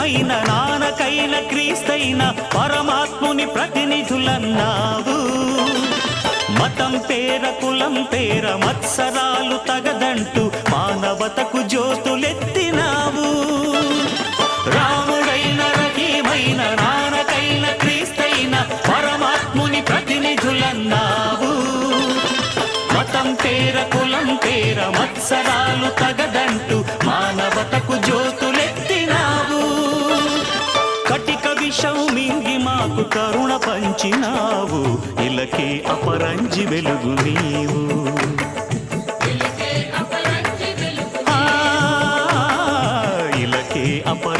మైన నానకైన క్రీస్తైన పరమాత్ముని ప్రతినిధులన్నావు. మతం పేర కులం పేర మత్సరాలు తగదంటూ మానవతకు జ్యోతులెత్తినావు. రాముడైన రహీమైన నానకైన క్రీస్తైన పరమాత్ముని ప్రతినిధులన్నావు. మతం పేర కులం పేర మత్సరాలు తగదంటూ మానవతకు జ్యోతులెత్తినావు. కటిక విషం మింగి మాకు కరుణ పంచినావు. ఇలకే అపరంజి వెలుగు నీవు. ఇలకే అపరంజి